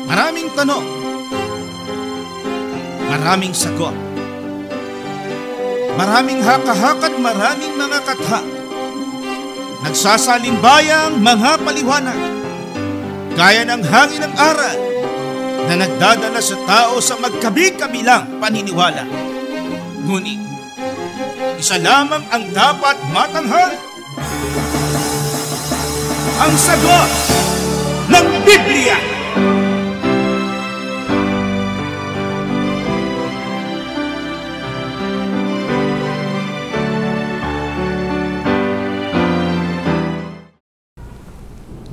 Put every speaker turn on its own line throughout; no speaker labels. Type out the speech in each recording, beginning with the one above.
Maraming tanong, maraming sagot, maraming haka-haka at maraming mga katha. Nagsasalimbbayang mga paliwanag, gaya ng hangin ng aral na nagdadala sa tao sa magkabi-kabilang paniniwala. Ngunit, isa lamang ang dapat matanghal: ang sagot ng Biblia.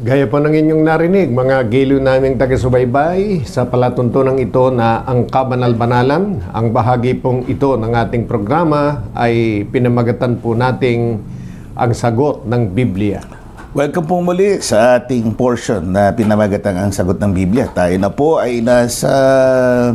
Gaya po ng inyong narinig, mga giliw naming taga-subaybay, sa palatuntunan ito na ang kabanal-banalan, ang bahagi pong ito ng ating programa ay pinamagatan po nating ang sagot ng Biblia.
Welcome po muli sa ating portion na pinamagatang ang sagot ng Biblia. Tayo na po ay nasa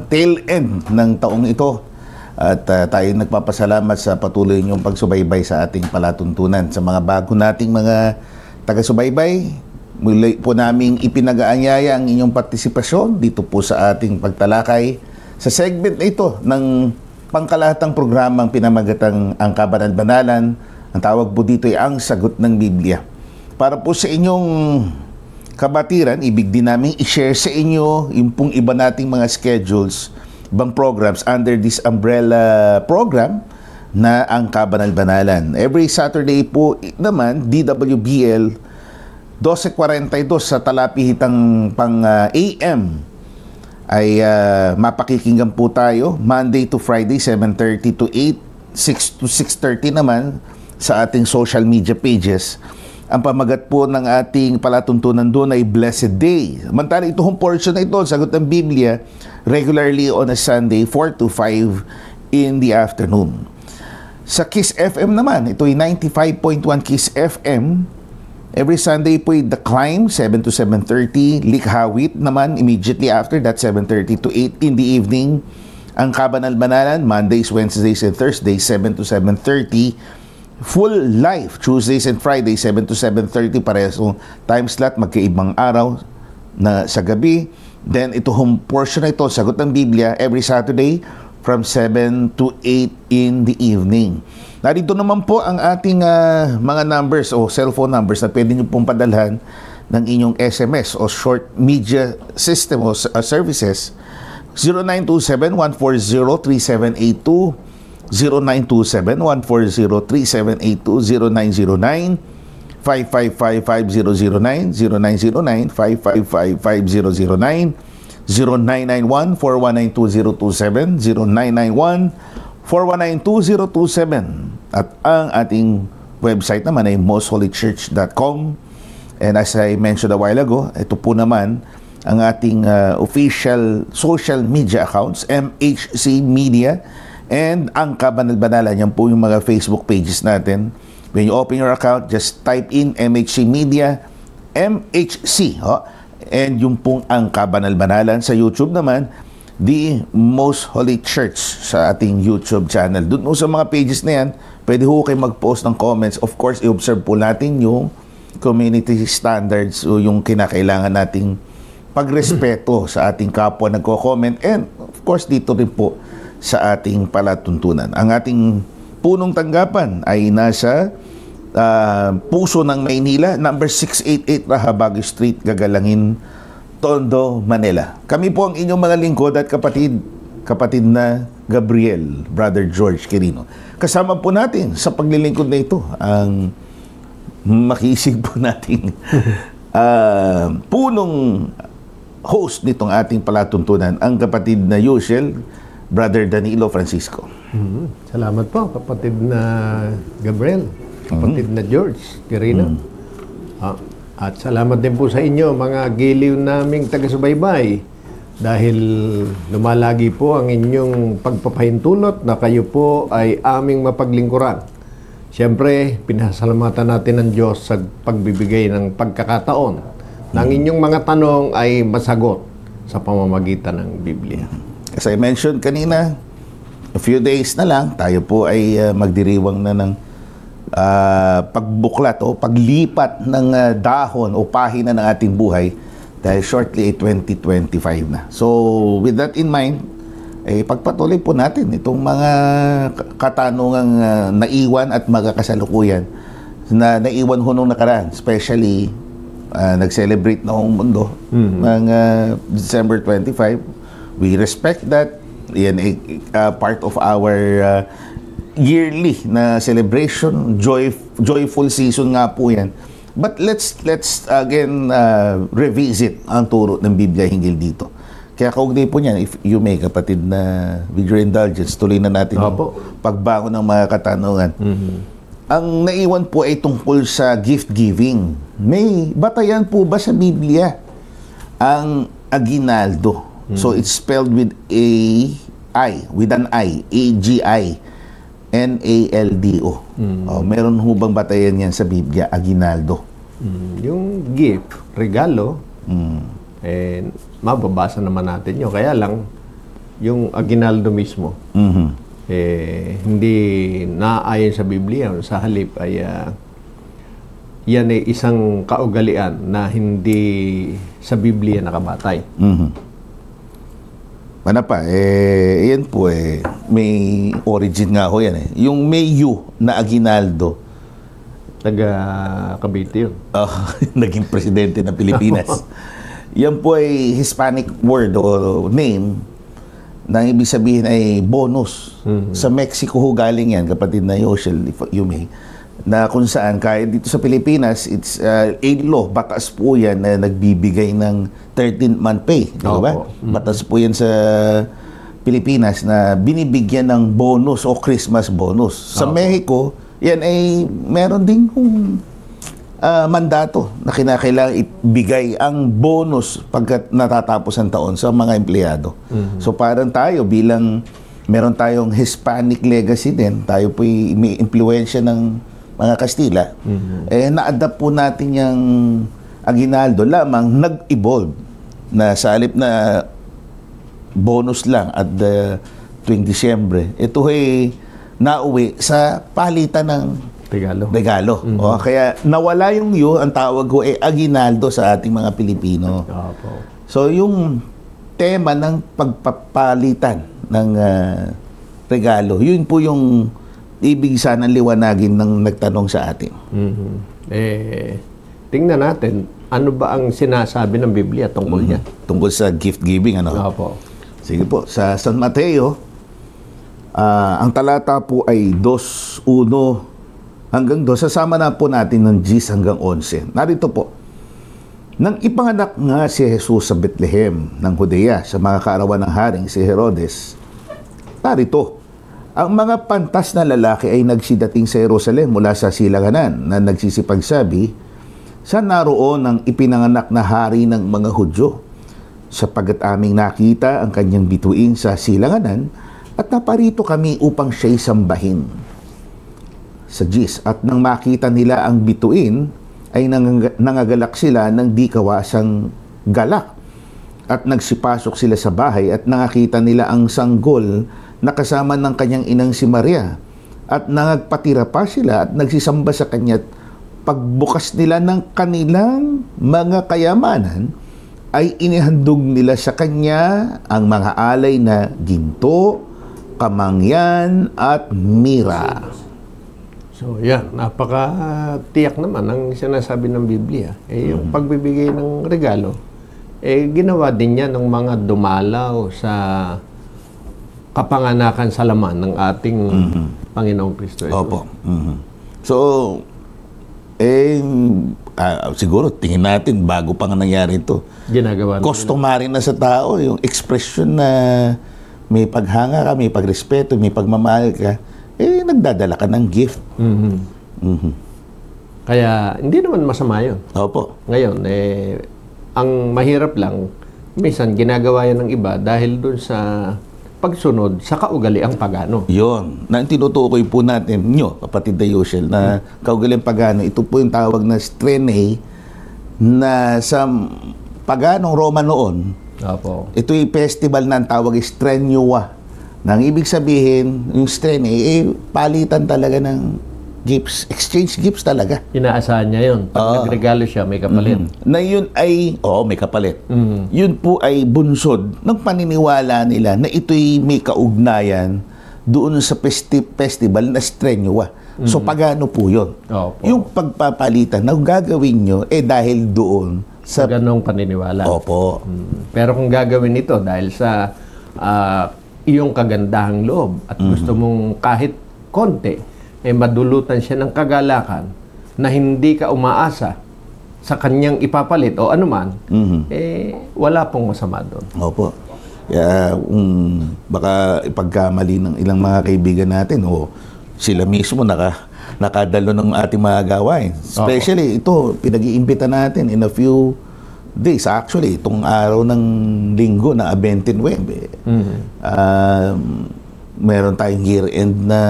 tail end ng taong ito. At tayo nagpapasalamat sa patuloy niyong pagsubaybay sa ating palatuntunan. Sa mga bago nating mga taga-subaybay, muli po naming ipinag-aanyaya ang inyong partisipasyon dito po sa ating pagtalakay sa segment na ito ng pangkalahatang programang pinamagatang ang kabanal-banalan. Ang tawag po dito ay ang sagot ng Biblia. Para po sa inyong kabatiran, ibig din namin i-share sa inyo yung pong iba nating mga schedules, ibang programs under this umbrella program na ang kabanal-banalan. Every Saturday po naman, DWBL 12:42 sa talapihitang pang AM ay mapakikinggan po tayo Monday to Friday 7:30 to 8, 6 to 6:30 naman sa ating social media pages. Ang pamagat po ng ating palatuntunan doon ay Blessed Day. Samantala itong portion na ito, sagot ng Biblia, regularly on a Sunday 4 to 5 in the afternoon. Sa Kiss FM naman, ito ay 95.1 Kiss FM. Every Sunday po The Climb, 7 to 7:30. Likhawit naman, immediately after that, 7:30 to 8 in the evening. Ang Kabanal-Banalan, Mondays, Wednesdays, and Thursdays, 7 to 7:30. Full Life, Tuesdays and Fridays, 7 to 7:30. Parehong time slot, magkaibang araw na sa gabi. Then, itong portion na ito, sagot ng Biblia, every Saturday, from 7 to 8 in the evening. Narito naman po ang ating mga numbers o cellphone numbers na pwede nyo pong padalhan ng inyong SMS o short media system o services. 0927-140-3782, 0927-140-3782, 0909-555-5009, 0909-555-5009, 0991-419-2027, 0991-419-2027. At ang ating website naman ay mostholychurch.com. And as I mentioned a while ago, ito po naman ang ating official social media accounts, MHC Media and ang Kabanal-Banalan. Yan po yung mga Facebook pages natin. When you open your account, just type in MHC Media, MHC. And yung pong ang Kabanal-Banalan. Sa YouTube naman, The Most Holy Church sa ating YouTube channel. Doon sa mga pages na yan, pwede ho kayo mag-post ng comments. Of course, i-observe po natin yung community standards o yung kinakailangan nating pagrespeto sa ating kapwa nagko-comment. And of course, dito rin po sa ating palatuntunan. Ang ating punong tanggapan ay nasa Puso ng Maynila, number 688 Rahabago Street, Gagalangin, Tondo, Manila. Kami po ang inyong mga lingkod at kapatid na Gabriel, Brother George Quirino. Kasama po natin sa paglilingkod na ito ang makisig po nating punong host nitong ating palatuntunan, ang kapatid na usual, Brother Danilo Francisco.
Salamat po, kapatid na Gabriel, kapatid na George Quirino. At salamat din po sa inyo, mga giliw naming taga-subaybay, dahil lumalagi po ang inyong pagpapahintulot na kayo po ay aming mapaglingkuran. Siyempre, pinasalamatan natin ng Diyos sa pagbibigay ng pagkakataon na ang inyong mga tanong ay masagot sa pamamagitan ng Biblia.
As I mentioned kanina, a few days na lang, tayo po ay magdiriwang na ng pagbuklat o paglipat ng dahon o pahina ng ating buhay Dahil shortly ay 2025 na. So, with that in mind, pagpatuloy po natin itong mga katanungang naiwan at magkakasalukuyan na naiwan ho nung nakaraan. Especially, nag-celebrate na ang mundo ng December 25. We respect that. Yan ay part of our yearly na celebration. Joyful season nga po yan. But let's again revisit ang turo ng Biblia hinggil dito. Kaya kaugnay po niyan, if you may, kapatid, na with your indulgence, tuloy na natin yung pagbangon ng mga katanungan. Ang naiwan po ay tungkol sa gift giving. May batayan po ba sa Biblia ang aginaldo? So it's spelled with with an I, A-G-I-N-A-L-D-O. Meron ho bang batayan yan sa Biblia, aginaldo?
Yung gift, regalo, mababasa naman natin yun. Kaya lang, yung aginaldo mismo, hindi naayon sa Biblia. Sa halip ay yan ay isang kaugalian na hindi sa Biblia nakabatay.
Ano pa, yan po may origin nga ho yan Yung Mayu na aginaldo,
taga Cavite yun.
Naging presidente ng Pilipinas. Yan po ay Hispanic word o name na ibig sabihin ay bonus. Sa Mexico ho galing yan, kapatid na Yoshel, if you may, na kung saan, kahit dito sa Pilipinas, it's a law, batas po yan na nagbibigay ng 13th-month pay. Di ba? Batas po yan sa Pilipinas na binibigyan ng bonus o Christmas bonus. Sa Mexico, yan ay meron ding mandato na kinakailangan ibigay ang bonus pagkat natatapos ang taon sa mga empleyado. So parang tayo bilang meron tayong Hispanic legacy din, tayo po may impluwensya ng mga Kastila, na-adapt po natin yung aginaldo lamang nag-evolve na sa halip na bonus lang at tuwing Disyembre. Ito ay nauwi sa palitan ng regalo. Kaya nawala yung ang tawag ko ay aginaldo sa ating mga Pilipino. So yung tema ng pagpapalitan ng regalo, yun po yung ibig sanang liwanagin ng nagtanong sa atin.
Tingnan natin, ano ba ang sinasabi ng Biblia tungkol niya?
Tungkol sa gift giving, ano? Sige po, sa San Mateo, ang talata po ay 2:1 hanggang 2. Sasama na po natin ng 10 hanggang 11. Narito po, nang ipanganak nga si Jesus sa Bethlehem ng Judea sa mga kaarawan ng haring si Herodes, narito, ang mga pantas na lalaki ay nagsidating sa Jerusalem mula sa silanganan na nagsisipagsabi, saan naroon ang ipinanganak na hari ng mga Hudyo? Sapagat aming nakita ang kanyang bituin sa silanganan at naparito kami upang siya'y sambahin. Sa 10, at nang makita nila ang bituin, ay nangagalak sila ng di kawasang galak. At nagsipasok sila sa bahay at nakita nila ang sanggol na kasama ng kanyang inang si Maria. At nangagpatira pa sila at nagsisamba sa kanya't pagbukas nila ng kanilang mga kayamanan, ay inihandog nila sa kanya ang mga alay na ginto, kamangyan at mira.
So yan, napaka-tiyak naman ang sinasabi ng Biblia. Yung pagbibigay ng regalo, ginawa din yan ng mga dumalaw sa kapanganakan sa laman ng ating Panginoong Kristo.
Opo. So, siguro tingin natin bago pa nga nangyari ito.
Ginagawa
customary na sa tao yung expression na may paghanga ka, may pagrespeto, may pagmamahal ka, nagdadala ka ng gift.
Kaya hindi naman masama yun.
Opo.
Ngayon, ang mahirap lang, minsan ginagawa yan ng iba dahil doon sa pagsunod sa kaugaliang pagano.
Yun. Na tinutukoy po natin nyo, kapatid na Yoshel, na kaugaliang pagano, ito po yung tawag na strene na sa paganong Roma noon.
Opo.
Ito yung festival na ang tawag Strenua. Nang ibig sabihin, yung strene, palitan talaga ng exchange gifts talaga.
Inaasahan niya yun. Pag nagregalo siya, may kapalit.
Na yun ay, may kapalit. Yun po ay bunsod ng paniniwala nila na ito'y may kaugnayan doon sa festival na Strenuah. So, pagano po yun?
Opo.
Yung pagpapalitan na gagawin nyo, dahil doon
sa ganong paniniwala.
Opo.
Pero kung gagawin ito dahil sa iyong kagandahang loob at gusto mong kahit konti, madulutan siya ng kagalakan na hindi ka umaasa sa kanyang ipapalit o anuman, wala pong masama doon.
Opo. Kaya, baka ipagkamali ng ilang mga kaibigan natin o sila mismo nakadalo ng ating mga gawain. Especially ito, pinag-iimbita natin in a few days. Actually, itong araw ng linggo na 29, meron tayong year-end na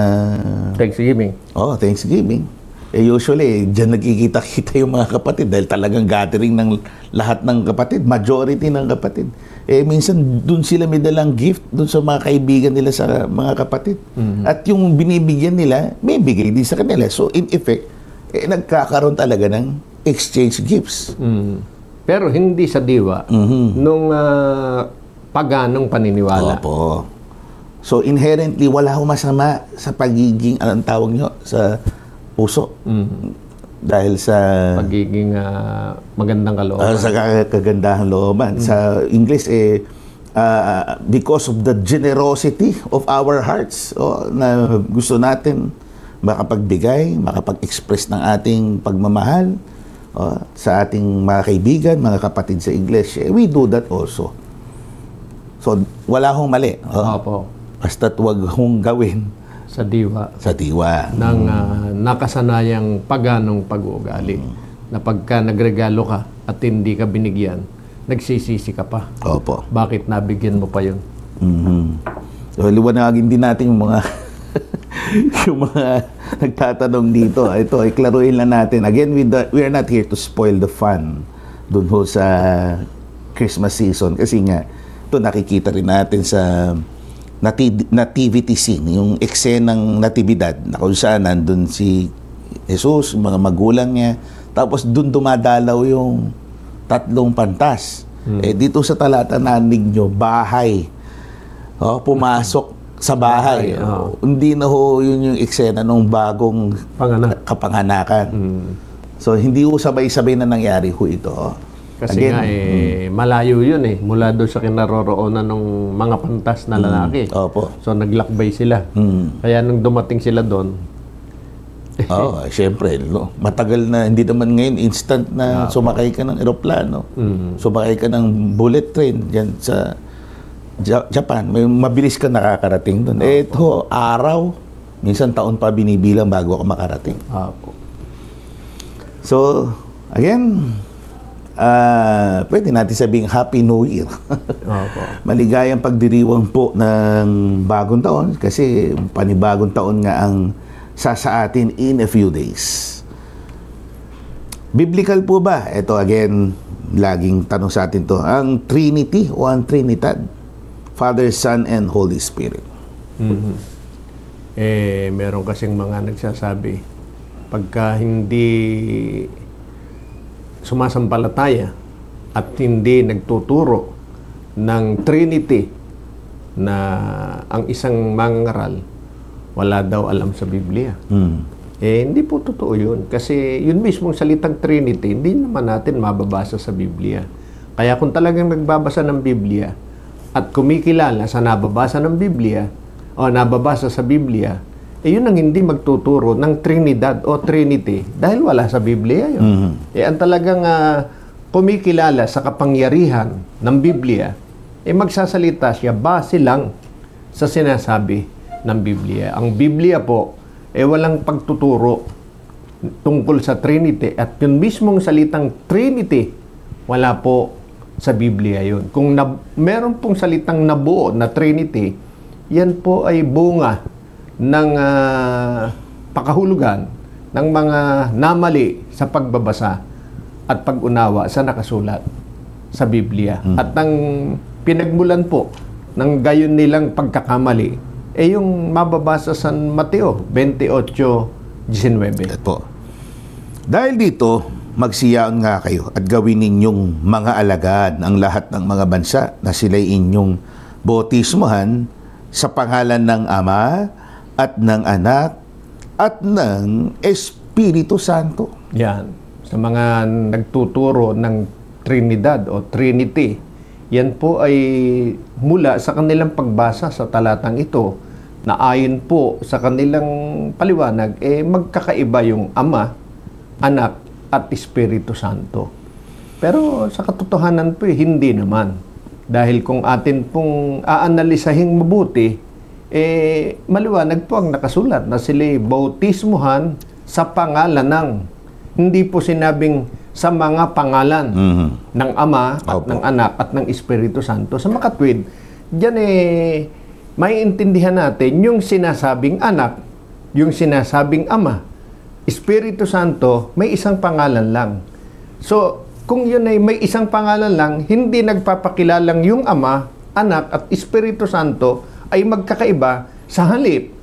Thanksgiving.
Thanksgiving. Usually, dyan nagkikita-kita yung mga kapatid dahil talagang gathering ng lahat ng kapatid, majority ng kapatid. Minsan, dun sila may dalang gift dun sa mga kaibigan nila sa mga kapatid. At yung binibigyan nila, may bigay din sa kanila. So, in effect, nagkakaroon talaga ng exchange gifts.
Pero hindi sa diwa nung paganong paniniwala.
Opo. So, inherently, wala akong masama sa pagiging, anong tawag nyo, sa puso. Dahil sa
pagiging magandang kalooban.
Sa kagandahan looban. Sa English, because of the generosity of our hearts, na gusto natin makapagbigay, makapag-express ng ating pagmamahal sa ating mga kaibigan, mga kapatid sa English. We do that also. So, wala hong mali.
Opo.
Basta't wag hong gawin
sa diwa.
Sa diwa.
Ng nakasanayang paganong pag-uugali. Na pagka nagregalo ka at hindi ka binigyan, nagsisisi ka pa.
Opo.
Bakit nabigyan mo pa yun?
So, liwanagin din natin yung mga yung mga nagtatanong dito. Ito, iklaruin lang natin. Again, we are not here to spoil the fun dun ho sa Christmas season. Kasi nga, ito nakikita rin natin sa nativity scene, yung eksenang natibidad na kung saan nandun si Jesus, mga magulang niya, tapos dun dumadalaw yung tatlong pantas. Dito sa talata nanig nyo, bahay. Pumasok sa bahay. Hindi na ho yun yung eksena ng bagong kapanganakan. So, hindi ho sabay-sabay na nangyari ho ito.
Kasi nga, malayo yun mula doon sa kinaroroonan ng mga pantas na lalaki.
Opo.
So, naglakbay sila. Kaya nung dumating sila doon,
syempre, matagal na, hindi naman ngayon instant na sumakay ka ng eroplano. Sumakay ka ng bullet train dyan sa Japan. Mabilis ka nakakarating doon. Ito, araw, minsan taon pa binibilang bago ka makarating.
Opo.
So, again, pwede natin sabing Happy New Year. Maligayang pagdiriwang po ng bagong taon kasi panibagong taon nga ang sa atin in a few days. Biblical po ba? Ito again, laging tanong sa atin to. Ang Trinity o ang Trinidad? Father, Son, and Holy Spirit.
Meron kasing mga nagsasabi, pagka hindi sumasampalataya at hindi nagtuturo ng Trinity na ang isang mangaral wala daw alam sa Biblia. Hindi po totoo yun. Kasi yun mismong salitang Trinity, hindi naman natin mababasa sa Biblia. Kaya kung talagang nagbabasa ng Biblia at kumikilala sa nababasa ng Biblia o nababasa sa Biblia, yun ang hindi magtuturo ng Trinidad o Trinity dahil wala sa Biblia yun. Ang talagang kumikilala sa kapangyarihan ng Biblia, magsasalita siya base lang sa sinasabi ng Biblia. Ang Biblia po, walang pagtuturo tungkol sa Trinity at yung mismong salitang Trinity, wala po sa Biblia yun. Kung meron pong salitang nabuo na Trinity, yan po ay bunga ng pakahulugan ng mga namali sa pagbabasa at pag-unawa sa nakasulat sa Biblia. At ang pinagmulan po ng gayon nilang pagkakamali yung mababasa sa Mateo 28:19 19.
Po. Dahil dito, magsiyaon nga kayo at gawin ninyong mga alagad ang lahat ng mga bansa na sila'y inyong bautismohan sa pangalan ng Ama at ng Anak at ng Espiritu Santo.
Yan. Sa mga nagtuturo ng Trinidad o Trinity, yan po ay mula sa kanilang pagbasa sa talatang ito na ayon po sa kanilang paliwanag, magkakaiba yung Ama, Anak at Espiritu Santo. Pero sa katotohanan po, hindi naman. Dahil kung atin pong aanalisahing mabuti, maliwanag po ang nakasulat na sila'y bautismuhan sa pangalan ng, hindi po sinabing sa mga pangalan ng Ama at ng Anak at ng Espiritu Santo. Sa makatwid, diyan may intindihan natin yung sinasabing Anak, yung sinasabing Ama, Espiritu Santo, may isang pangalan lang. So, kung yun ay may isang pangalan lang, hindi nagpapakilalang yung Ama, Anak at Espiritu Santo ay magkakaiba. Sa halip,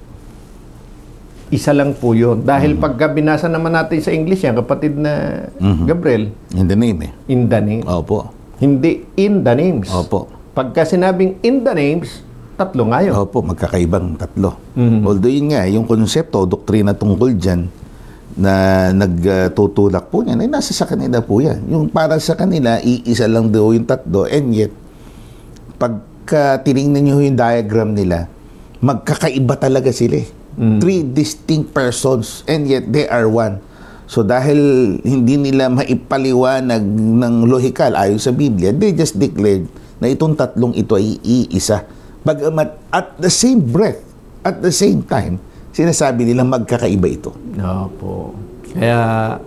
isa lang po yun. Dahil pagka binasa naman natin sa English yan, kapatid na Gabriel,
In the name
in the name.
Opo.
Hindi in the names.
Opo.
Pagka sinabing in the names, tatlo nga yun.
Opo, magkakaibang tatlo. Although yun nga, yung konsepto, doktrina tungkol dyan, na nagtutulak po niyan, ay nasa sa kanila po yan. Yung para sa kanila, iisa lang daw yung tatlo, and yet, pagka tinignan nyo yung diagram nila, magkakaiba talaga sila. Three distinct persons, and yet they are one. So dahil hindi nila maipaliwanag ng lohikal ayon sa Biblia, they just declared na itong tatlong ito ay iisa. Bagamat at the same breath, at the same time, sinasabi nila magkakaiba ito.
Opo. Kaya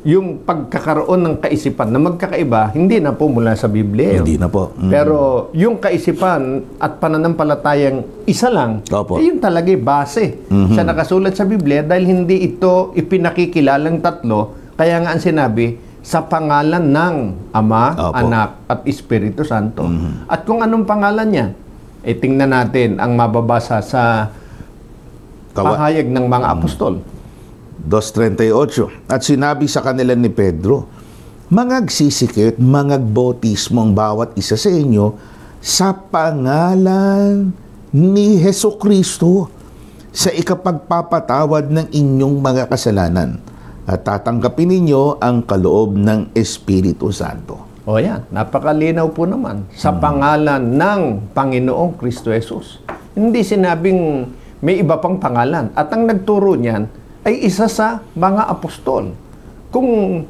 yung pagkakaroon ng kaisipan na magkakaiba, hindi na po mula sa Biblia.
Hindi na po.
Pero yung kaisipan at pananampalatayang isa lang,
Opo.
yun talaga base sa nakasulat sa Biblia dahil hindi ito ipinakikilalang tatlo. Kaya nga ang sinabi, sa pangalan ng Ama,
Opo.
Anak at Espiritu Santo. At kung anong pangalan niya, tingnan natin ang mababasa sa pahayag ng mga apostol.
2:38. At sinabi sa kanila ni Pedro, mangagsisikip, mangagbautismo ang bawat isa sa inyo sa pangalan ni Hesukristo sa ikapagpapatawad ng inyong mga kasalanan at tatanggapin ninyo ang kaloob ng Espiritu Santo.
O yan, napakalinaw po naman. Sa pangalan ng Panginoong Kristo Jesus. Hindi sinabing may iba pang pangalan. At ang nagturo niyan ay isa sa mga apostol. Kung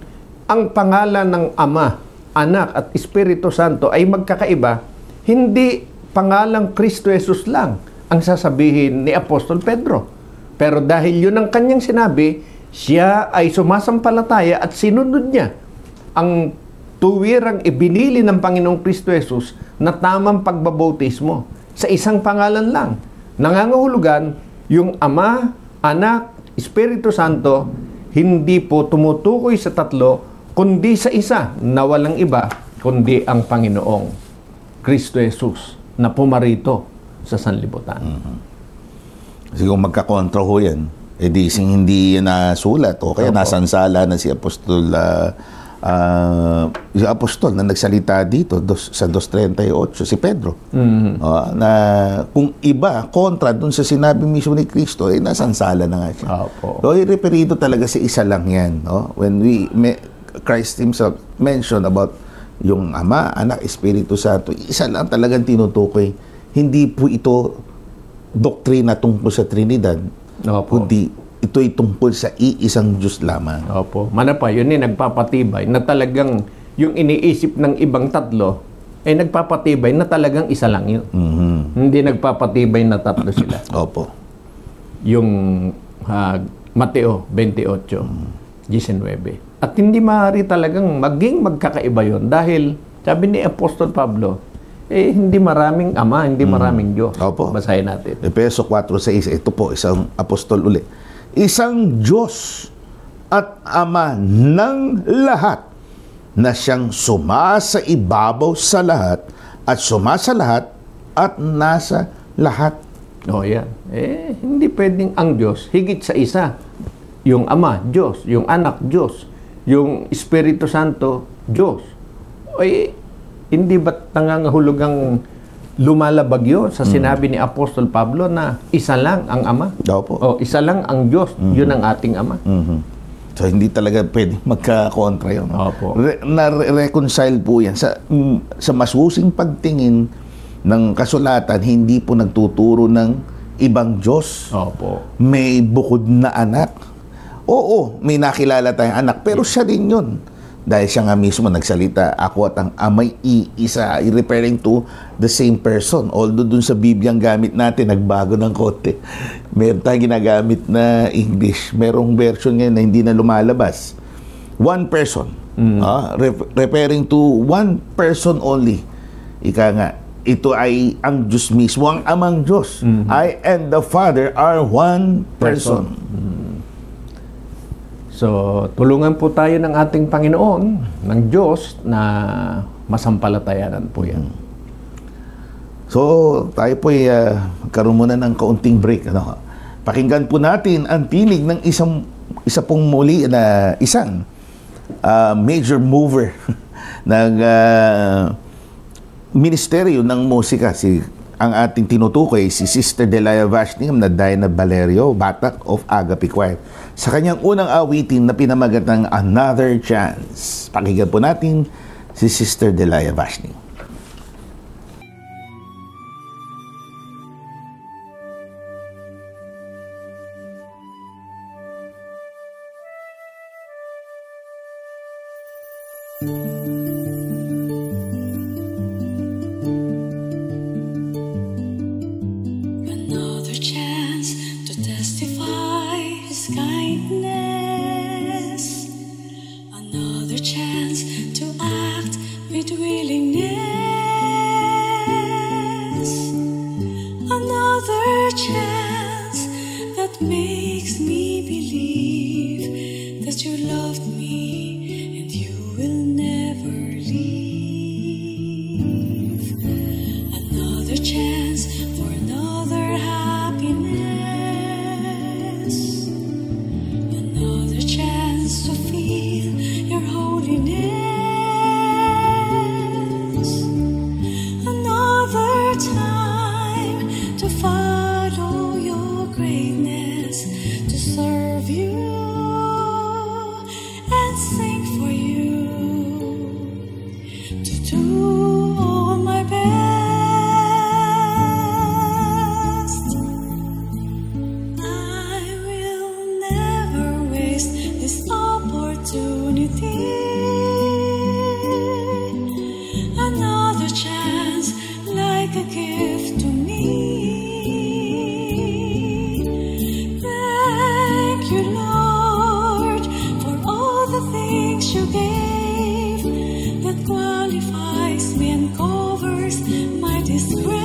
ang pangalan ng Ama, Anak at Espiritu Santo ay magkakaiba, hindi pangalang Kristo Jesus lang ang sasabihin ni Apostol Pedro. Pero dahil yun ang kanyang sinabi, siya ay sumasampalataya at sinunod niya ang tuwirang ibinili ng Panginoong Kristo Jesus na tamang pagbabautismo sa isang pangalan lang. Nangangahulugan yung Ama, Anak, Espiritu Santo, hindi po tumutukoy sa tatlo, kundi sa isa na walang iba, kundi ang Panginoong Kristo Jesus na pumarito sa sanlibutan.
Kasi kung magkakontra ho yan, hindi yan nasulat o kaya nasansala na si Apostol yung apostol na nagsalita dito sa 2:38, si Pedro. Na kung iba, kontra dun sa sinabi mismo ni Kristo, nasansala na nga siya. So, i-referido talaga sa isa lang yan. No? When Christ himself mentioned about yung Ama, Anak, Espiritu Santo, isa lang talagang tinutukoy. Hindi po ito doktrina tungkol sa Trinidad, kundi ito'y tungkol sa iisang Diyos lamang.
Opo. Manapa, yun nagpapatibay na talagang yung iniisip ng ibang tatlo ay nagpapatibay na talagang isa lang yun. Hindi nagpapatibay na tatlo sila.
Opo.
Yung Mateo 28:19. At hindi maaari talagang maging magkakaiba yun dahil sabi ni Apostol Pablo, hindi maraming Ama, hindi maraming Diyos.
Opo.
Basahin natin.
Efeso 4:6. Ito po, isang apostol ulit. Isang Diyos at Ama ng lahat na siyang sumasa ibabaw sa lahat at sumasa lahat at nasa lahat.
Yan. Hindi pwedeng ang Diyos higit sa isa. Yung Ama, Diyos. Yung Anak, Diyos. Yung Espiritu Santo, Diyos. Ay, hindi ba't nangangahulog ang lumalabag yun sa sinabi ni Apostol Pablo na isa lang ang Ama?
Opo.
O, isa lang ang Diyos. Yun ang ating Ama.
So, hindi talaga pwede magka-kontra yun.
Opo.
Na-reconcile po yan. Sa masusing pagtingin ng kasulatan, hindi po nagtuturo ng ibang Diyos.
Opo.
May bukod na anak. Oo, may nakilala tayong anak, pero siya din yun. Dahil siya nga mismo nagsalita, ako at ang amay iisa, referring to the same person. Although dun sa Biblia ang gamit natin, nagbago ng konti. Meron tayong ginagamit na English. Merong version ngayon na hindi na lumalabas. One person. Referring to one person only. Ika nga, ito ay ang Diyos mismo, ang amang Diyos. I and the Father are one person.
So, tulungan po tayo ng ating Panginoon, ng Diyos, na masampalatayanan po yan.
So, tayo po ay karoon muna ng kaunting break. Ano? Pakinggan po natin ang tinig ng isa pong muli na isang major mover ng ministeryo ng musika. Ang ating tinutukoy, si Sister Delia Vashniam na Diana Valerio, Batak of Agape Choir. Sa kanyang unang awitin na pinamagat ng Another Chance. Pakinggan po natin si Sister Delia Vashniam.
Another chance to testify His kindness. Another chance to act with willingness. Another chance that makes me believe that you loved me and you will never leave. Another chance for another happiness. Another chance to feel your holiness. Another time to follow your greatness, to serve you and sing for you, to do all my best. I will never waste this opportunity. Another chance like a gift to me. Thank you, Lord, for all the things you gave that qualifies me and covers my disgrace.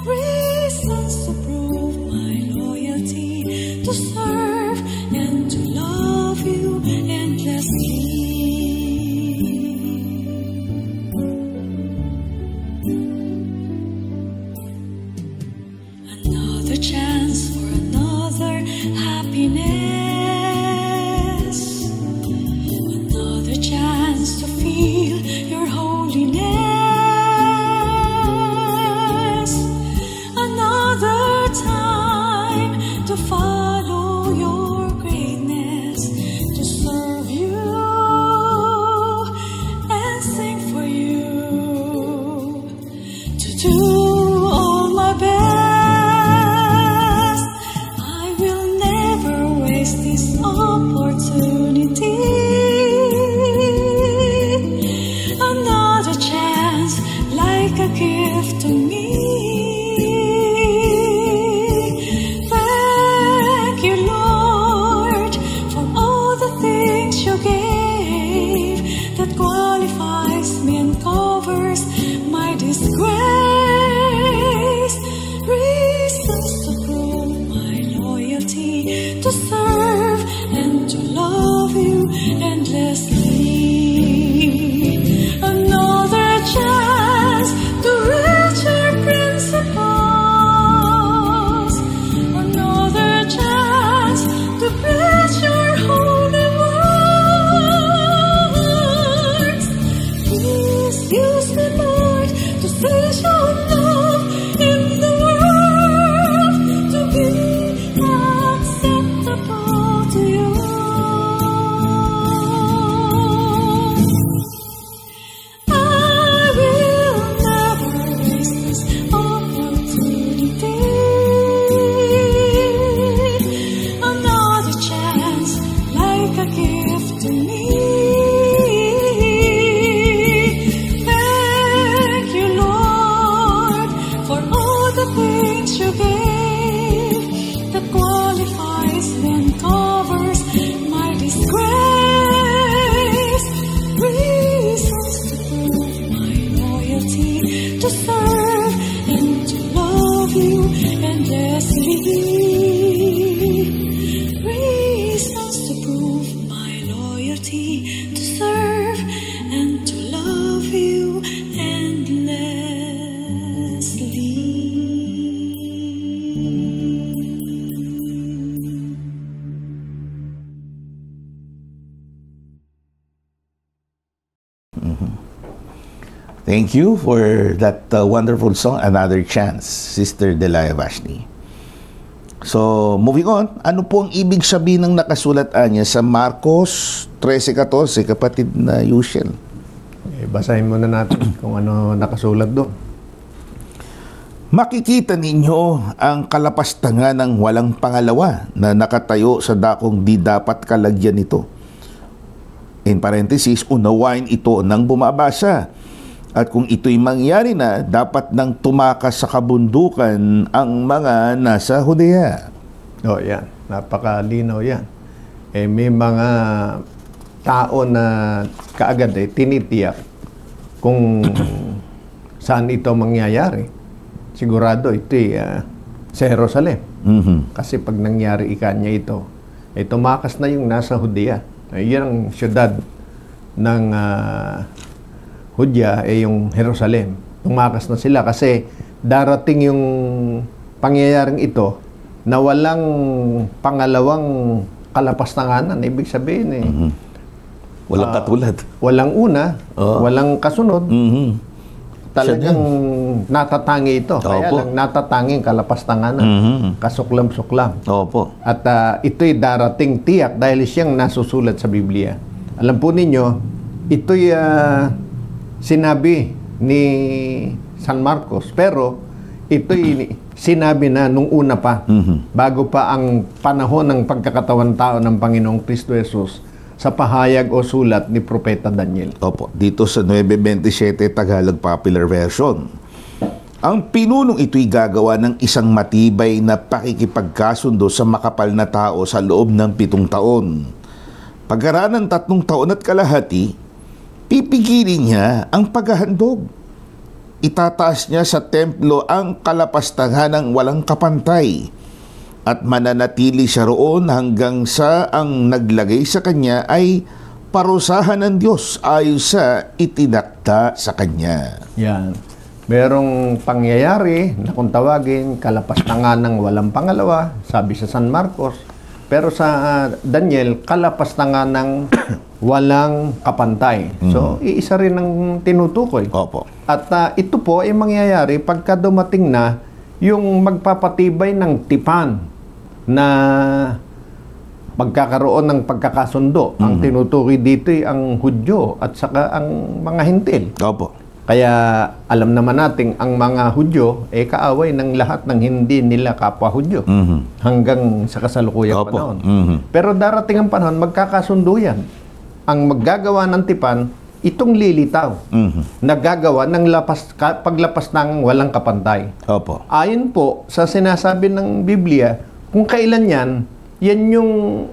Reasons to prove my loyalty, to serve and to love you endlessly. Another chance for another happiness. Another chance to feel your holiness. Another time to follow your greatness, to serve you and sing for you, to do all my best. I will never waste this opportunity. Another chance like a gift to me. Thank you, Lord, for all the things you gave that qualifies me and covers my disgrace. Reasons to prove my loyalty, to serve and to love you endlessly. Another chance to reach your show love in the world to be acceptable to you. I will never miss this opportunity. Another chance, like a gift to me. Thank you, Lord, for all the things you gave that qualifies and covers my disgrace. Reasons to prove my loyalty, to serve and to love you endlessly. Reasons to prove my loyalty, to serve and to love you endlessly.
Thank you for that wonderful song, Another Chance, Sister Delia Vashni. So, moving on, ano po ang ibig sabihin ng nakasulat niya sa Marcos 13:14, kapatid na Yushel?
Basahin muna natin kung ano nakasulat doon.
Makikita ninyo ang kalapastangan ng walang pangalawa na nakatayo sa dakong di dapat kalagyan nito. In parenthesis, unawain ito ng bumabasa. At kung ito'y mangyari na, dapat nang tumakas sa kabundukan ang mga nasa Judea.
Oh, yan. Napakalinaw yan. May mga tao na kaagad tinitiyak kung saan ito mangyayari. Sigurado ito'y sa Jerusalem. Kasi pag nangyari ikanya ito, tumakas na yung nasa Judea. Yan ang syudad ng Hudya, yung Jerusalem. Tumakas na sila kasi darating yung pangyayaring ito na walang pangalawang kalapastanganan. Ibig sabihin
Walang katulad.
walang una, walang kasunod. Talagang natatangi ito. Kaya
Opo.
lang natatanging kalapastanganan. Kasuklam-suklam.
Opo.
At ito'y darating tiyak dahil siyang nasusulat sa Biblia. Alam po ninyo, ito'y sinabi ni San Marcos. Pero ito'y sinabi na nung una pa, bago pa ang panahon ng pagkakatawan tao ng Panginoong Kristo Jesus sa pahayag o sulat ni Propeta Daniel.
Opo, dito sa 9:27 Tagalog Popular Version. Ang pinunong ito'y gagawa ng isang matibay na pakikipagkasundo sa makapal na tao sa loob ng 7 taon. Pagkaraan ng 3 taon at kalahati, pipigilin niya ang paghahandog. Itataas niya sa templo ang kalapastangan ng walang kapantay at mananatili siya roon hanggang sa ang naglagay sa kanya ay parusahan ng Diyos ayon sa itinakda sa kanya.
Yan. Merong pangyayari na kung tawagin kalapastangan ng walang pangalawa, sabi sa San Marcos. Pero sa Daniel, kalapastangan ng walang kapantay. So, iisa rin ang tinutukoy.
Opo.
At ito po ay mangyayari pagka dumating na yung magpapatibay ng tipan na magkakaroon ng pagkakasundo. Ang tinutukoy dito ay ang Hudyo at saka ang mga Hintil.
Opo.
Kaya alam naman natin ang mga Hudyo kaaway ng lahat ng hindi nila kapwa Hudyo hanggang sa kasalukuyang
Opo.
panahon. Pero darating ang panahon, magkakasundo yan. Ang maggagawa ng tipan, itong lilitaw. Naggagawa ng paglapas ng walang kapantay.
Opo.
Ayon po sa sinasabi ng Biblia, kung kailan yan yung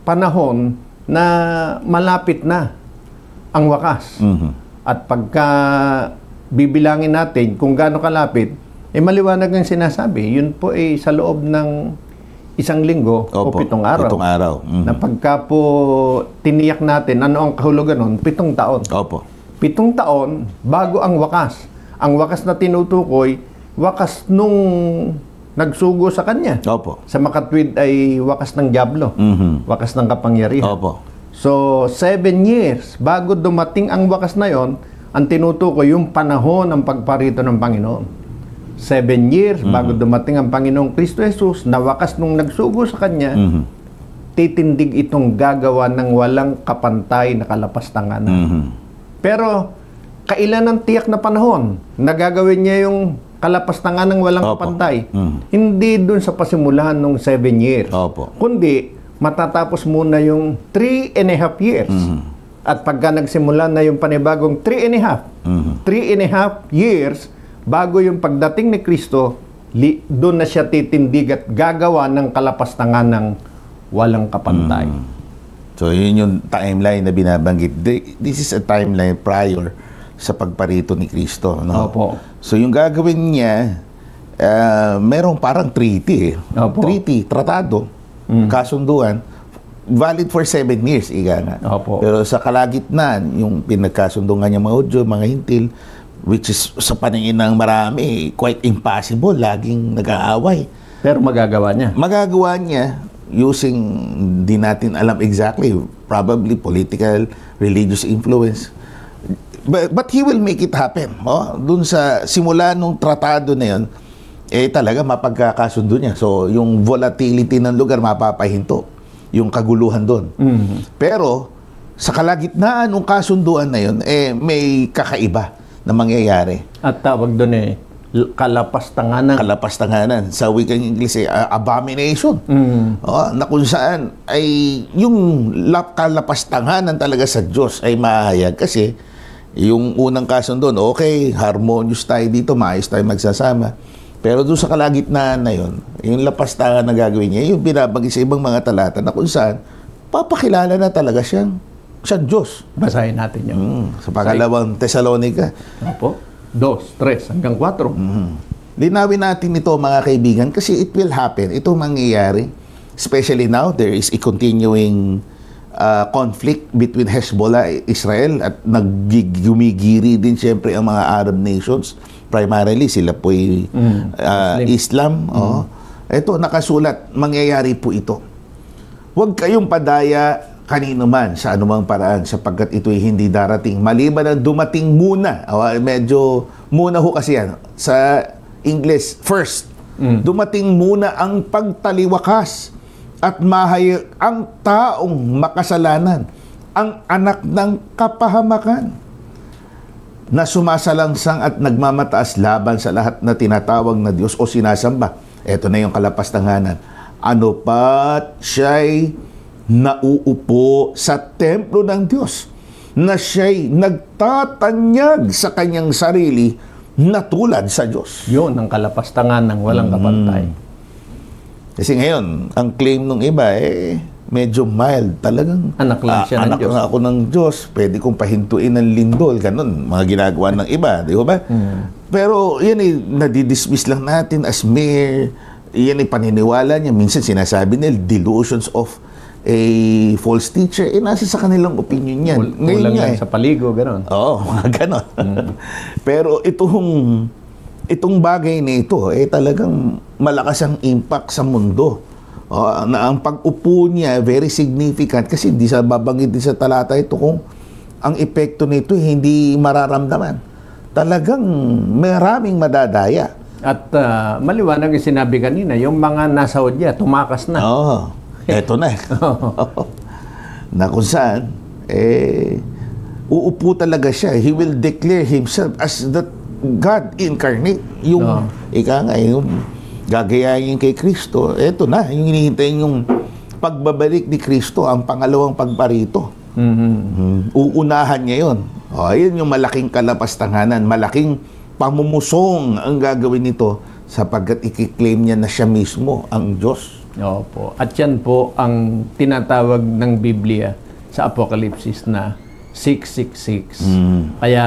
panahon na malapit na ang wakas. At pagka bibilangin natin kung gaano kalapit, maliwanag ang sinasabi. Yun po sa loob ng 1 linggo o
Opo,
7 araw.
7 araw.
Na pagka po tiniyak natin, ano ang kahulugan nun? 7 taon.
Opo.
7 taon bago ang wakas. Ang wakas na tinutukoy, wakas nung nagsugo sa kanya.
Opo.
Sa makatwid ay wakas ng dyablo. Wakas ng kapangyarihan.
Opo.
So, 7 years bago dumating ang wakas na yon, ang tinutukoy yung panahon ng pagparito ng Panginoon. 7 years bago dumating ang Panginoong Kristo Jesus, na wakas nung nagsugo sa Kanya, titindig itong gagawa ng walang kapantay na kalapastanganan. Pero, kailan ang tiyak na panahon na gagawin niya yung kalapastangan ng walang kapantay? Hindi dun sa pasimulan ng 7 years. Kundi, matatapos muna yung 3.5 years. At pagka nagsimula na yung panibagong 3.5 years, bago yung pagdating ni Kristo, doon na siya titindig at gagawa ng kalapastangan ng walang kapantay.
So, yun yung timeline na binabanggit. This is a timeline prior sa pagparito ni Kristo. No?
Opo.
So, yung gagawin niya, merong parang treaty. Treaty, tratado, kasunduan, valid for 7 years, ika nga.
Opo.
Pero sa kalagitnaan, yung pinagkasundungan niya mga Hudyo, mga Hintil, which is sa paningin ng marami, quite impossible, laging nag-aaway.
Pero magagawa niya.
Magagawa niya using, di natin alam exactly, probably political, religious influence. But he will make it happen. Dun sa simula nung tratado na yun, talaga mapagkakasundo niya. So, yung volatility ng lugar, mapapahinto. Yung kaguluhan doon. Pero, sa kalagitnaan ng kasunduan na yun, may kakaiba na mangyayari.
At tawag doon kalapastanganan.
Kalapastanganan. Sa wikang English, abomination. Na kung saan ay yung kalapastanganan talaga sa Diyos ay mahayag. Kasi yung unang kasunduan, okay, harmonious tayo dito, maayos tayo magsasama. Pero doon sa kalagitnaan na yun, yung lapastangan na gagawin niya, yung binabagi sa ibang mga talata na kung saan, papakilala na talaga siyang Diyos.
Basahin natin yun.
Sa pangalawang Thessalonica.
Opo. 2, 3, hanggang 4.
Linawin natin ito, mga kaibigan, kasi it will happen. Ito mangyayari. Especially now, there is a continuing conflict between Hezbollah and Israel at naggumigiri din siyempre ang mga Arab nations. Primarily, sila po'y Islam. Ito, nakasulat, mangyayari po ito. Huwag kayong padaya kanino man sa anumang paraan sapagkat ito'y hindi darating. Maliban ang dumating muna. Medyo muna ho kasi yan. Sa English, first. Dumating muna ang pagtaliwakas at mahayag ang taong makasalanan, ang anak ng kapahamakan na sumasalangsang at nagmamataas laban sa lahat na tinatawag na Diyos o sinasamba. Ito na yung kalapastanganan. Ano pat siya'y nauupo sa templo ng Diyos, na siya'y nagtatanyag sa kanyang sarili na tulad sa Diyos.
Yun ang kalapastangan ng walang kapantay.
Kasi ngayon, ang claim ng iba, medyo mild. Talagang,
anak lang siya ng Diyos.
Anak ako ng Diyos, pwede kong pahintuin ng lindol. Ganun, mga ginagawa ng iba. Di ba? Pero, yan nadidismiss lang natin as mere, yan paniniwala niya. Minsan sinasabi nila, delusions of a false teacher, nasa sa kanilang opinion yan.
Kulang yan sa paligo, gano'n.
Oo, gano'n. Pero itong bagay na ito, talagang malakas ang impact sa mundo. Na ang pag-upo niya, very significant, kasi hindi sa babanggit din sa talata ito kung ang epekto nito hindi mararamdaman. Talagang maraming madadaya.
At maliwanag yung sinabi kanina, yung mga nasa Saudi, tumakas na.
Eto na. Na kung saan, uupo talaga siya. He will declare himself as the God incarnate. Yung, yung gagayahin kay Kristo. Eto na, yung hinihintay yung pagbabalik ni Kristo, ang pangalawang pagparito. Uunahan niya yun. Yun yung malaking kalapastanganan, malaking pamumusong ang gagawin nito sapagkat ikiklaim niya na siya mismo ang Diyos.
Opo. At yan po ang tinatawag ng Biblia sa Apokalipsis na 666. Kaya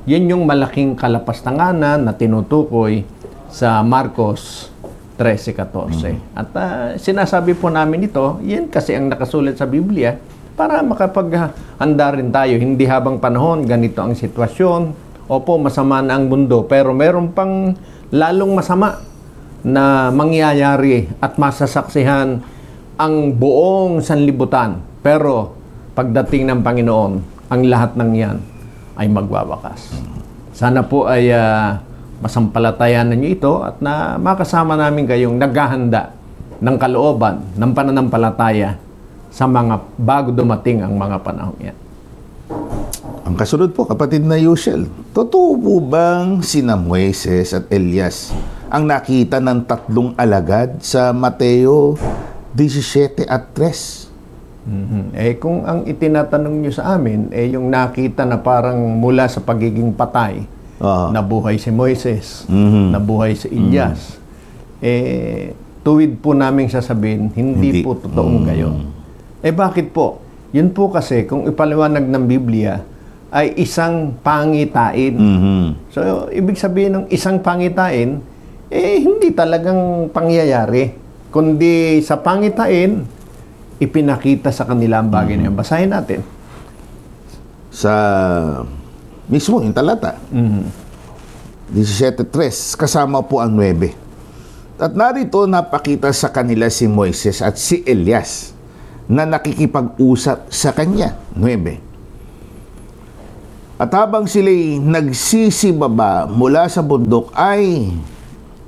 yan yung malaking kalapastanganan na tinutukoy sa Marcos 13:14. At sinasabi po namin ito, yan kasi ang nakasulat sa Biblia para makapaghanda rin tayo. Hindi habang panahon, ganito ang sitwasyon. Opo, masama na ang mundo, pero meron pang lalong masama na mangyayari at masasaksihan ang buong sanlibutan. Pero pagdating ng Panginoon, ang lahat ng yan ay magwawakas. Sana po ay masampalatayan ninyo ito at na makasama namin kayong naghahanda ng kalooban, ng pananampalataya sa mga bago dumating ang mga panahon yan.
Ang kasunod po, kapatid na Yushel, totoo po bang sina Moises at Elias ang nakita ng tatlong alagad sa Mateo 17 at 3?
Kung ang itinatanong nyo sa amin, yung nakita na parang mula sa pagiging patay, nabuhay si Moises, nabuhay si Elias, tuwid po namin sasabihin, hindi po totoong gayon. Bakit po? Yun po kasi, kung ipaliwanag ng Biblia, ay isang pangitain. So, ibig sabihin ng isang pangitain, hindi talagang pangyayari. Kundi sa pangitain, ipinakita sa kanila ang bagay na yun. Basahin natin.
Sa mismo, yung talata. 17:3, kasama po ang 9. At narito napakita sa kanila si Moises at si Elias na nakikipag-usap sa kanya. 9. At habang sila'y nagsisibaba mula sa bundok ay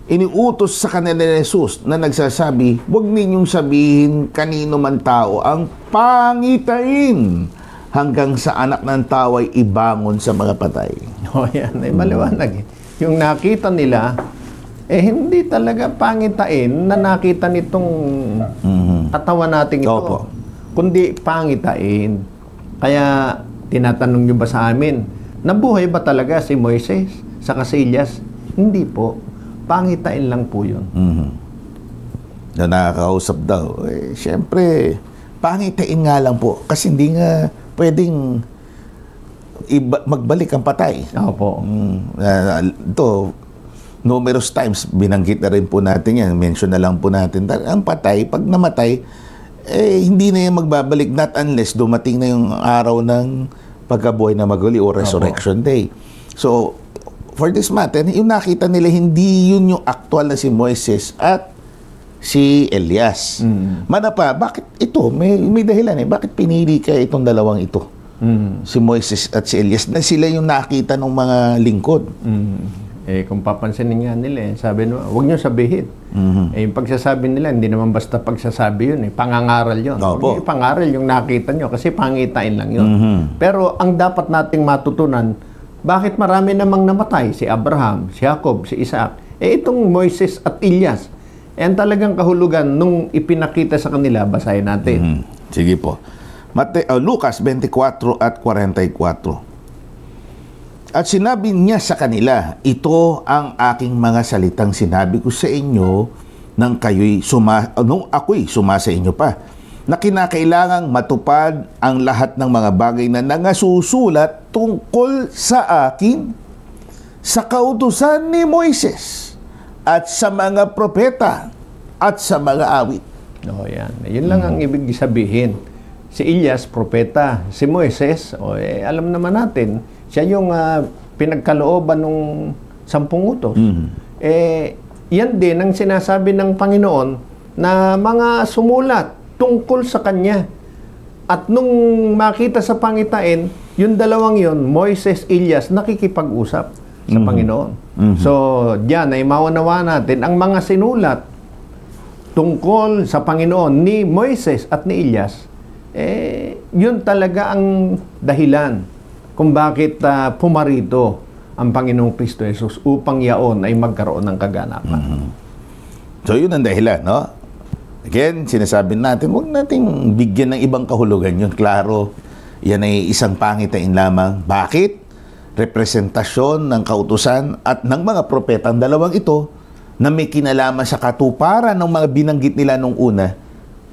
iniutos sa kanila ni Jesus na nagsasabi, huwag ninyong sabihin kanino man tao ang pangitain hanggang sa anak ng tao ay ibangon sa mga patay.
Yan ay maliwanag. Yung nakita nila, hindi talaga pangitain na nakita nitong katawan natin ito.
Opo.
Kundi pangitain. Kaya tinatanong nyo ba sa amin, nabuhay ba talaga si Moises sa si Elias? Hindi po. Pangitain lang po yun.
Na nakakausap daw. Siyempre, pangitain nga lang po. Kasi hindi nga pwedeng magbalik ang patay.
Opo.
Ito, numerous times, binanggit na rin po natin yan. Mention na lang po natin. Ang patay, pag namatay, hindi na yan magbabalik. Not unless dumating na yung araw ng pagkabuhay na maguli o resurrection day. So, for this matter, yung nakita nila, hindi yun yung actual na si Moises at si Elias. Manapa, bakit ito? May dahilan Bakit pinili ka itong dalawang ito? Si Moises at si Elias, na sila yung nakita ng mga lingkod.
Kung papansinin nga nila, sabi nila, huwag nyo sabihin. Yung pagsasabi nila, hindi naman basta pagsasabi yun. Pangangaral yun. Huwag nyo ipangaral yung nakita nyo kasi pangitain lang yun. Pero ang dapat nating matutunan, bakit marami namang namatay? Si Abraham, si Jacob, si Isaac. Itong Moises at Elias, ang talagang kahulugan nung ipinakita sa kanila, basahin natin.
Sige po. Lucas 24 at 44. At sinabi niya sa kanila, ito ang aking mga salitang sinabi ko sa inyo nung ako'y sumasa inyo pa, na kinakailangang matupad ang lahat ng mga bagay na nangasusulat tungkol sa akin sa kautusan ni Moises at sa mga propeta at sa mga awit.
Yan. Yun lang ang ibig sabihin. Si Elias, propeta. Si Moises, alam naman natin, siya yung pinagkalooban ng 10 utos. Yan din ang sinasabi ng Panginoon na mga sumulat tungkol sa Kanya. At nung makita sa pangitain, yung dalawang yon, Moises, Elias, nakikipag-usap sa Panginoon. So, diyan ay maunawa natin ang mga sinulat tungkol sa Panginoon ni Moises at ni Elias, yun talaga ang dahilan kung bakit pumarito ang Panginoong Kristo Jesus upang yaon ay magkaroon ng kaganapan.
So, yun ang dahilan, no? Again, sinasabi natin, huwag nating bigyan ng ibang kahulugan yun. Klaro, yan ay isang pangitain lamang. Bakit? Representasyon ng kautusan at ng mga propeta, ang dalawang ito, na may kinalaman sa katuparan ng mga binanggit nila nung una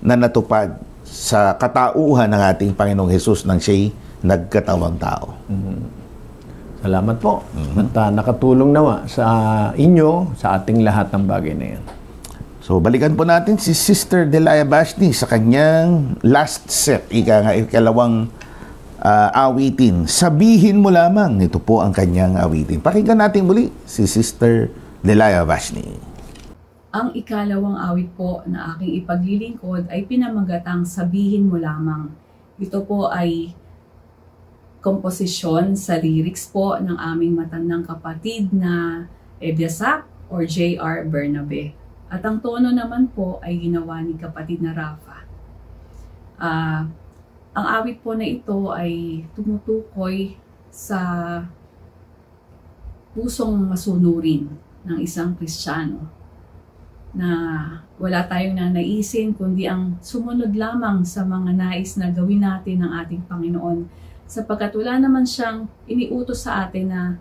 na natupad sa katauhan ng ating Panginoong Jesus nang siya'y nagkatawang tao.
Salamat po. At nakatulong nawa sa inyo, sa ating lahat ng bagay na yan.
So, balikan po natin si Sister Delia Bashni sa kanyang last set, ikalawang awitin. Sabihin mo lamang, ito po ang kanyang awitin. Pakinggan natin muli si Sister Delia Bashni.
Ang ikalawang awit po na aking ipaglilingkod ay pinamagatang sabihin mo lamang. Ito po ay komposisyon sa lyrics po ng aming matandang kapatid na Ebiasap or J.R. Bernabe. At ang tono naman po ay ginawa ni kapatid na Rafa. Ang awit po na ito ay tumutukoy sa pusong masunurin ng isang Kristiyano na wala tayong nanaisin kundi ang sumunod lamang sa mga nais na gawin natin ng ating Panginoon, sapagkat wala naman siyang iniutos sa atin na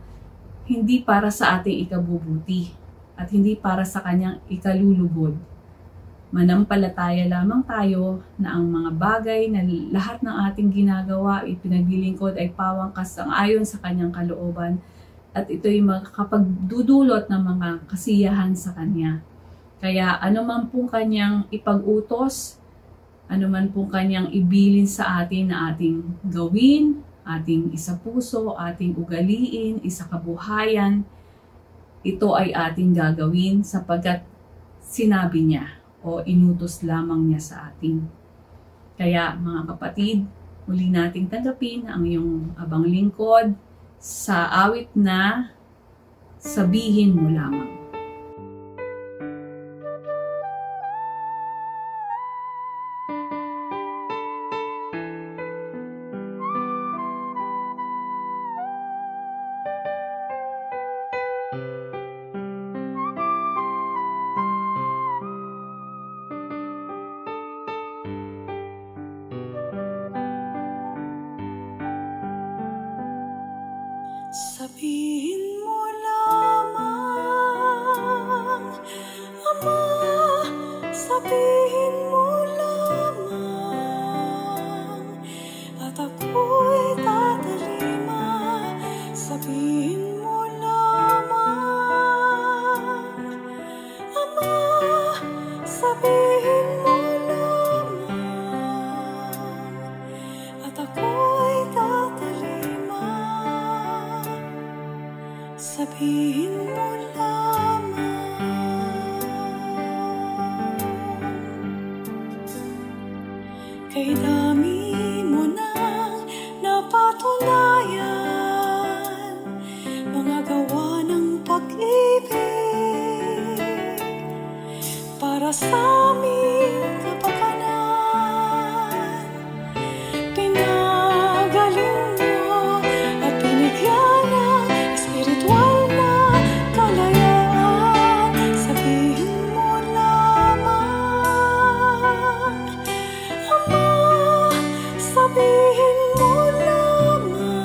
hindi para sa ating ikabubuti at hindi para sa kanyang ikalulugod. Manampalataya lamang tayo na ang mga bagay na lahat ng ating ginagawa, ipinaglilingkod ay pawangkas ang ayon sa kanyang kalooban at ito'y makakapagdudulot ng mga kasiyahan sa kanya. Kaya anuman pong kanyang ipag-utos, anuman pong kanyang ibilin sa atin na ating gawin, ating isapuso, ating ugaliin, isakabuhayan, ito ay ating gagawin sapagkat sinabi niya o inutos lamang niya sa atin. Kaya mga kapatid, muli nating tanggapin ang iyong abang lingkod sa awit na Sabihin Mo Lamang.
Sabihin mo lamang, Ama, sabihin mo lamang, at ako'y tatalima. Sabihin mo lamang, Ama, sabihin mo lamang, at ako'y tatalima. Sabihin mo lamang. Kay dami mo nang napatunayan, mga gawa ng pag-ibig para sa aming kapakanan. Pinagaling mo at binigyan ng espiritual na kalayaan. Sabihin mo lamang, Ama, sabihin mo lamang,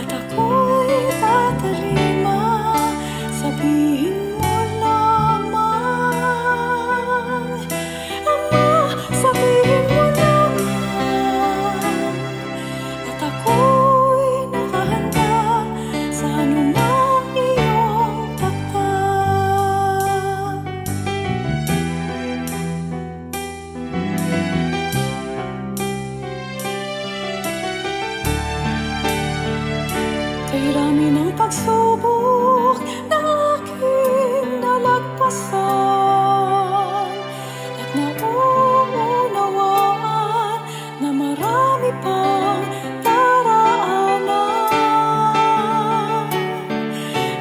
at ako'y tatalima. Sabihin mo lamang, Ama, sabihin mo lamang, at ako'y nakahanda sa anumang iyong takda. Kay dami ng pagsubok na aking nalagpasan, at nauunawaan na marami pang daraanan.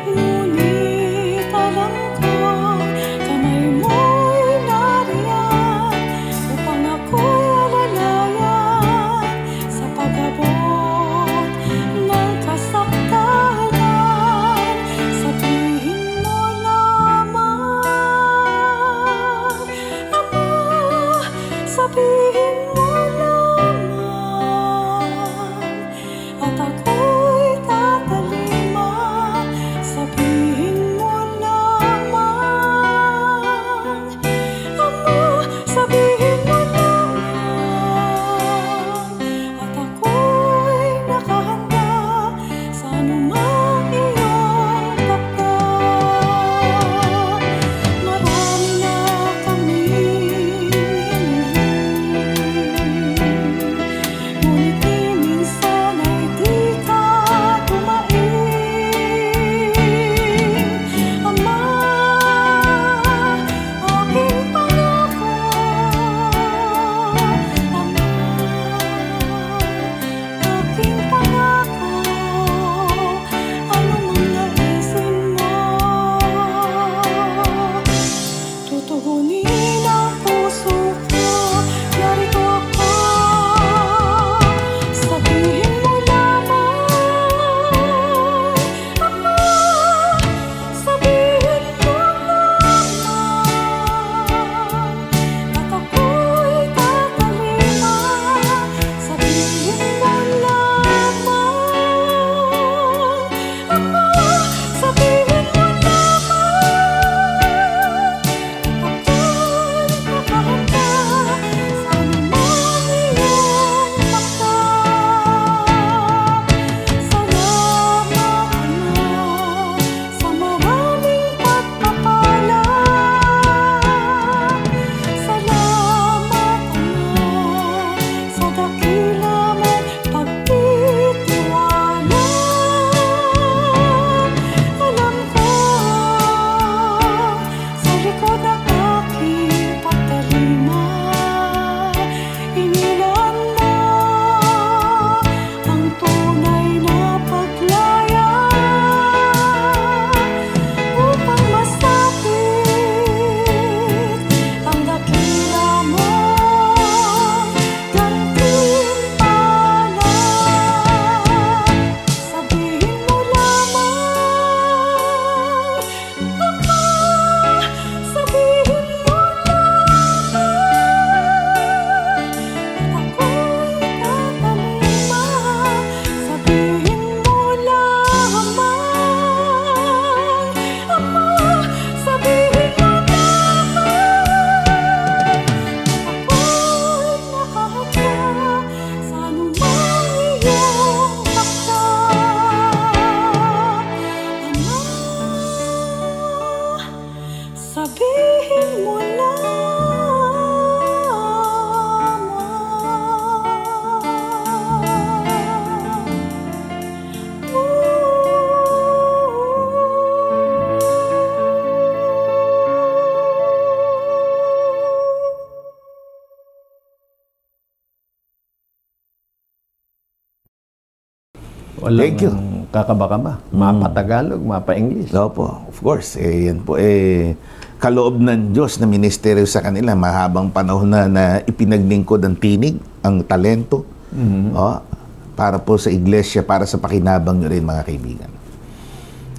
Ngunit alam kong kamay mo'y nariyan upang ako'y alalayan sa pag-abot ng kasaktalan.
Walang
Thank you.
kakaba-kaba. Mapa-Tagalog, mapa-English.
Opo, of course. Yan po. Kaloob ng Diyos na ministeryo sa kanila. Mahabang panahon na ipinaglingkod ang tinig, ang talento. Para po sa iglesia, para sa pakinabang nyo rin, mga kaibigan.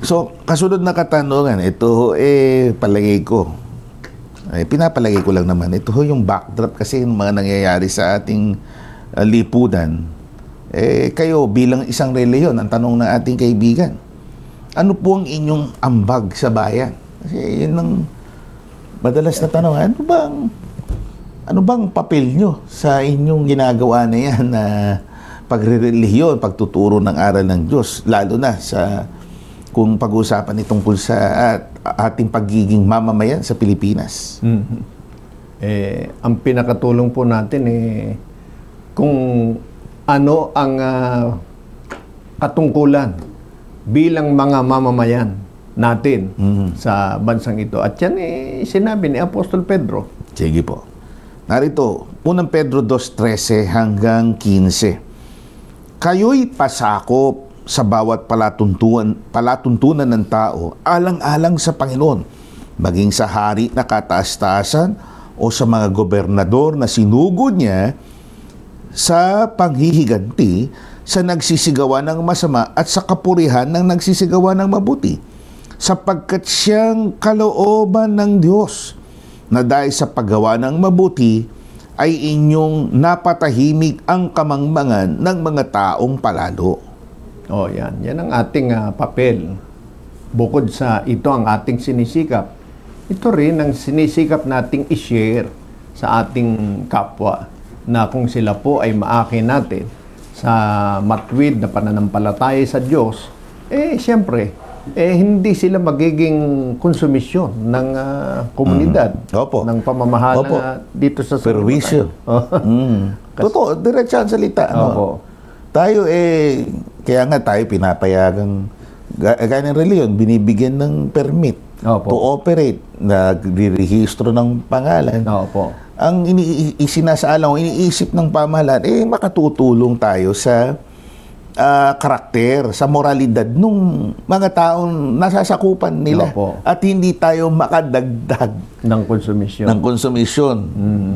So, kasunod na katanungan, ito palagay ko, pinapalagay ko lang naman, ito yung backdrop kasi yung mga nangyayari sa ating lipunan. Kayo bilang isang reliyon, ang tanong ng ating kaibigan, ano po ang inyong ambag sa bayan? Kasi yun ang madalas na tanong, ano bang papel nyo sa inyong ginagawa na yan na pagre-relihiyon, pagtuturo ng aral ng Diyos, lalo na sa kung pag-uusapan itungkol sa ating pagiging mamamayan sa Pilipinas.
Ang pinakatulong po natin kung ano ang katungkulan bilang mga mamamayan natin sa bansang ito. At yan sinabi ni Apostol Pedro.
Sige po. Narito, unang Pedro 2:13 hanggang 15. Kayo'y pasakop sa bawat palatuntunan ng tao, alang-alang sa Panginoon, maging sa hari na kataas-taasan o sa mga gobernador na sinugod niya sa panghihiganti sa nagsisigawa ng masama at sa kapurihan ng nagsisigawa ng mabuti, sapagkat siyang kalooban ng Diyos na dahil sa paggawa ng mabuti ay inyong napatahimik ang kamangmangan ng mga taong palalo.
Yan. Yan ang ating papel. Bukod sa ito ang ating sinisikap, ito rin ang sinisikap nating i-share sa ating kapwa na kung sila po ay maakin natin sa matuwid na pananampalataya sa Diyos, siyempre, hindi sila magiging konsumisyon ng komunidad, ng pamamahala dito sa
perwisyo. Totoo, diretso ang salita. Tayo kaya nga tayo pinapayagang, gaya ng reliyon, binibigyan ng permit to operate, nagre-rehistro ng pangalan. Ang isinasaalang, iniisip ng pamahalaan, makatutulong tayo sa karakter, sa moralidad nung mga taong nasasakupan nila. At hindi tayo makadagdag
ng konsumisyon.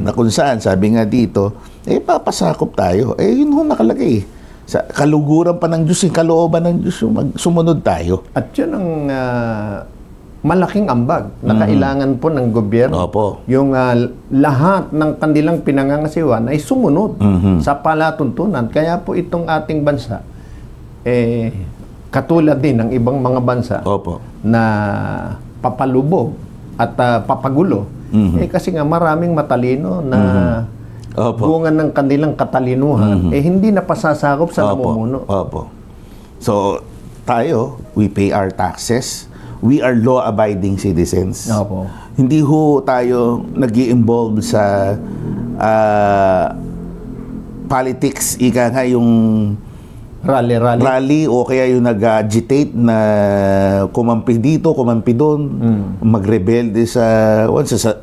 Na kung saan, sabi nga dito, papasakop tayo. Yun ho nakalagay. Sa kaluguran pa ng Diyos, yung kalooban ng Diyos, sumunod tayo.
At yun ang malaking ambag na kailangan po ng gobyerno. Yung lahat ng kanilang pinangangasiwan ay sumunod sa palatuntunan. Kaya po itong ating bansa, katulad din ng ibang mga bansa na papalubog at papagulo. Kasi nga maraming matalino na bunga ng kanilang katalinuhan, hindi napasasakop sa namumuno. So, tayo, we pay our taxes. We are law-abiding citizens. Hindi ho tayo nag-i-involve sa politics, ika nga yung rally o kaya yung nag-agitate na kumampi dito, kumampi doon, magrebelde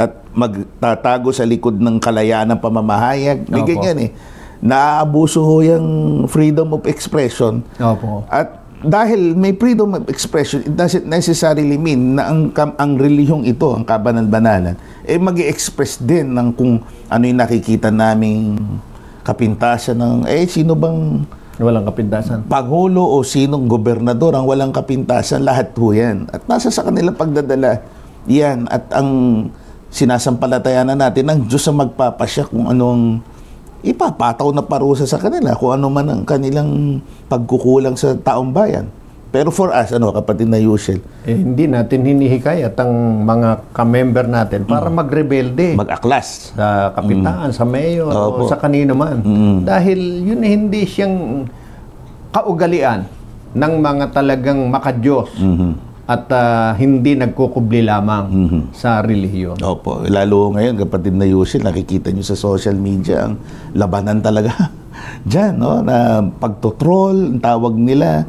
at magtatago sa likod ng kalayaan ng pamamahayag. May ganyan Naaabuso ho yung freedom of expression. At dahil may freedom of expression, it doesn't necessarily mean na ang relihiyong ito, ang kabanan-bananan, mag-i-express din ng kung ano yung nakikita naming kapintasan ng, sino bang walang kapintasan?
Pangulo o sinong gobernador ang walang kapintasan, lahat ho yan. At nasa sa kanilang pagdadala yan. At ang sinasampalatayan na natin ng Diyos ang magpapasya kung anong ipapataw na parusa sa kanila, kung ano man ang kanilang pagkukulang sa taong bayan. Pero for us, kapatid na Yushel,
hindi natin hinihikayat ang mga ka-member natin para magrebelde.
Mag-aklas.
Sa kapitan, sa mayor, o sa kanino man. Dahil yun hindi siyang kaugalian ng mga talagang makadiyos at hindi nagkukubli lamang sa relihiyon.
Lalo ngayon, kapatid na Yushel, nakikita nyo sa social media ang labanan talaga dyan, no? Na pagtotroll, ang tawag nila.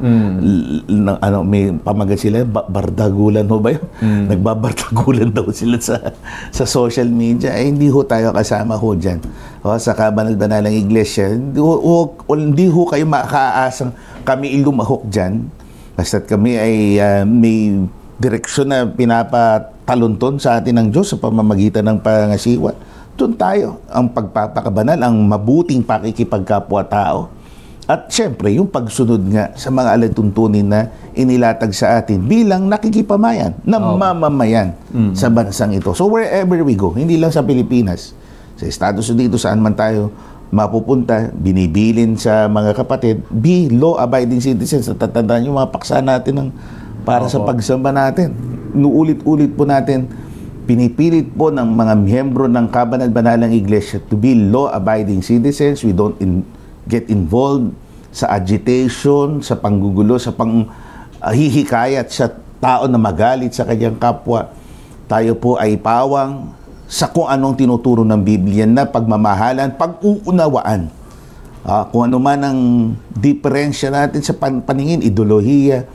May pamagat sila, bardagulan ho ba yun? Nagbabardagulan daw sila sa social media. Hindi ho tayo kasama ho dyan. Sa kabanal-banalang iglesia, hindi ho kayo makakaasang kami ilumahok dyan. Basta't kami ay may direksyon na pinapatalunton sa atin ng Diyos sa pamamagitan ng pangasiwa. Doon tayo, ang pagpapakabanal, ang mabuting pakikipagkapwa-tao. At syempre, yung pagsunod nga sa mga alatuntunin na inilatag sa atin bilang nakikipamayan, na mamamayan sa bansang ito. So wherever we go, hindi lang sa Pilipinas, sa Estados Unidos, saan man tayo mapupunta, binibilin sa mga kapatid, be law-abiding citizens. At tatandaan yung mga paksa natin para sa pagsamba natin. Nuulit-ulit po natin, pinipilit po ng mga miyembro ng kabanal-banalang iglesia to be law-abiding citizens. We don't get involved sa agitation, sa panggugulo, sa panghihikayat sa tao na magalit sa kanyang kapwa. Tayo po ay pawang sa kung anong tinuturo ng Biblia na pagmamahalan, pag-uunawaan. Kung ano man ang diferensya natin sa paningin, ideolohiya,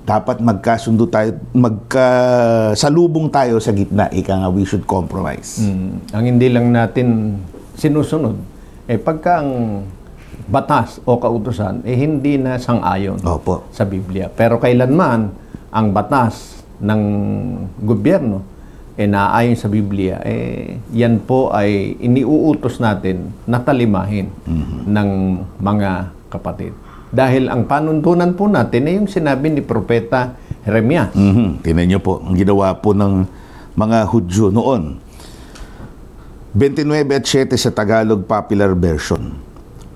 dapat magkasundo tayo, magkasalubong tayo sa gitna. Ika nga, we should compromise.
Ang hindi lang natin sinusunod, pagka ang batas o kautusan, hindi na sang-ayon sa Biblia. Pero kailanman, ang batas ng gobyerno, naayon sa Biblia, yan po ay iniuutos natin na talimahin ng mga kapatid. Dahil ang panuntunan po natin ay yung sinabi ni Propeta Jeremias.
Tingnan niyo po, ang ginawa po ng mga Hudyo noon. 29:7 sa Tagalog Popular Version.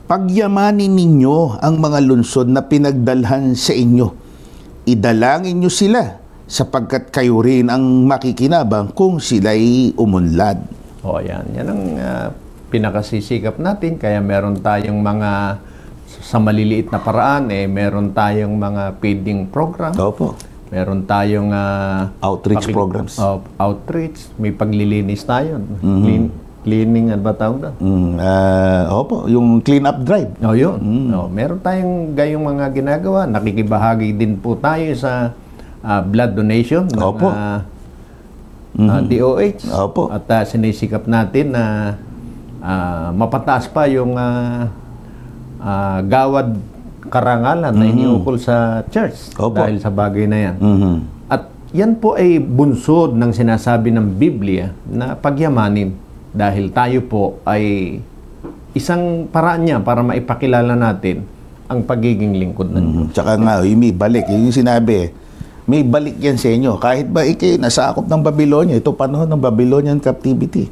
Pagyamanin ninyo ang mga lungsod na pinagdalhan sa inyo. Idalangin nyo sila sapagkat kayo rin ang makikinabang kung sila'y umunlad.
Yan. Yan ang pinakasisikap natin. Kaya meron tayong mga sa maliliit na paraan, meron tayong mga feeding program. Meron tayong
outreach programs.
Outreach. May paglilinis tayo. Cleaning, ano ba tawag doon?
Yung clean up drive.
Yun. Meron tayong gayong mga ginagawa. Nakikibahagi din po tayo sa blood donation ng DOH. At sinisikap natin na mapataas pa yung gawad karangalan na iniukol sa church dahil sa bagay na yan. At yan po ay bunsod ng sinasabi ng Biblia na pagyamanin dahil tayo po ay isang paraan niya para maipakilala natin ang pagiging lingkod ng Diyos.
Tsaka nga, may balik. Yung sinabi, may balik yan sa inyo. Kahit ba nasakop ng Babylonia, ito panahon ng Babylonian captivity.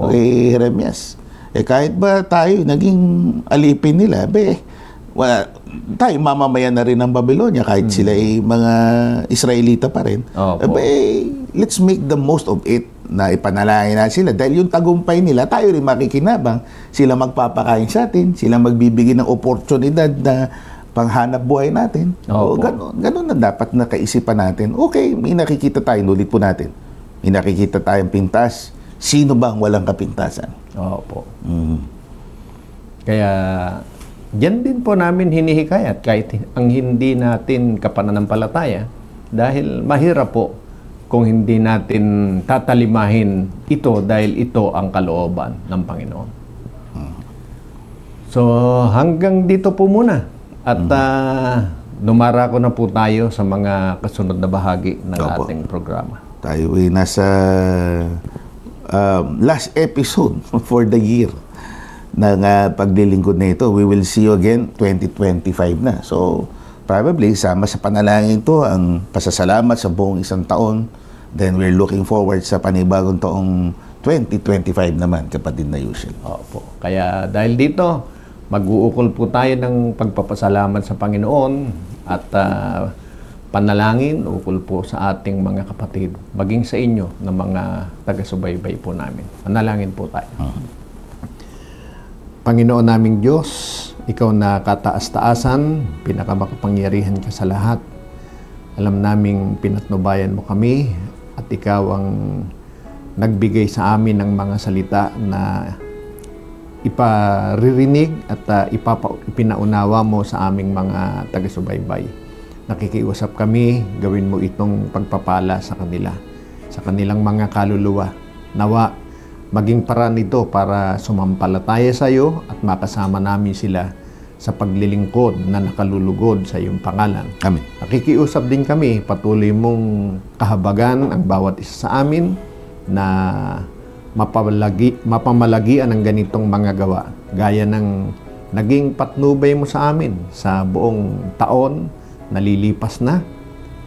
Jeremias. Kahit ba tayo naging alipin nila, tayo mamamayan na rin ng Babylonia kahit sila ay mga Israelita pa rin. Let's make the most of it na ipanalangin na sila. Dahil yung tagumpay nila, tayo rin makikinabang. Sila magpapakain sa atin, sila magbibigay ng oportunidad na panghanap buhay natin. Ganun na dapat na kaisipan natin. Okay, may nakikita tayo, nulit po natin. May nakikita tayong pintas. Sino ba ang walang kapintasan?
Kaya diyan din po namin hinihikayat kahit ang hindi natin kapananampalataya dahil mahirap po kung hindi natin tatalimahin ito dahil ito ang kalooban ng Panginoon. So hanggang dito po muna at dumarako na po tayo sa mga kasunod na bahagi ng ating programa.
Tayo ay nasa last episode for the year ng paglilingkod na ito. We will see you again 2025 na. So, probably, sama sa panalangin ito ang pasasalamat sa buong isang taon. Then, we're looking forward sa panibagong taong 2025 naman, kapatid na Yushel.
Kaya dahil dito, mag-uukol po tayo ng pagpapasalamat sa Panginoon at panalangin, ukol po sa ating mga kapatid, maging sa inyo na mga taga-subaybay po namin. Panalangin po tayo. Panginoon naming Diyos, Ikaw na kataas-taasan, pinakamakapangyarihan ka sa lahat. Alam naming pinatnubayan mo kami at Ikaw ang nagbigay sa amin ng mga salita na iparirinig at ipinaunawa mo sa aming mga taga-subaybay. Nakikiusap kami, gawin mo itong pagpapala sa kanila, sa kanilang mga kaluluwa. Nawa, maging paraan ito para sumampalataya sa iyo at makasama namin sila sa paglilingkod na nakalulugod sa iyong pangalan.
Amen.
Nakikiusap din kami, patuloy mong kahabagan ang bawat isa sa amin na mapamalagian ng ganitong mga gawa, gaya ng naging patnubay mo sa amin sa buong taon nalilipas na.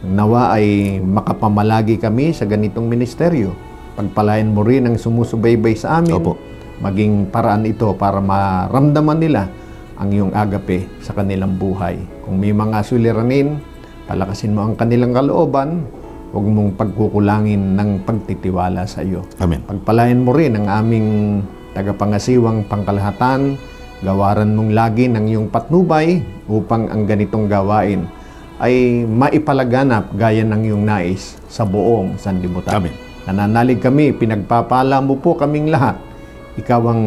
Nawa ay makapamalagi kami sa ganitong ministeryo. Pagpalain mo rin ang sumusubaybay sa amin.
Opo.
Maging paraan ito para maramdaman nila ang iyong agape sa kanilang buhay. Kung may mga suliranin, palakasin mo ang kanilang kalooban. Huwag mong pagkukulangin ng pagtitiwala sa iyo.
Amen.
Pagpalain mo rin ang aming tagapangasiwang pangkalahatan. Gawaran mong lagi ng iyong patnubay upang ang ganitong gawain ay maipalaganap gaya ng iyong nais sa buong sanlibutan.
Amen.
Nananalig kami, pinagpapala mo po kaming lahat. Ikaw ang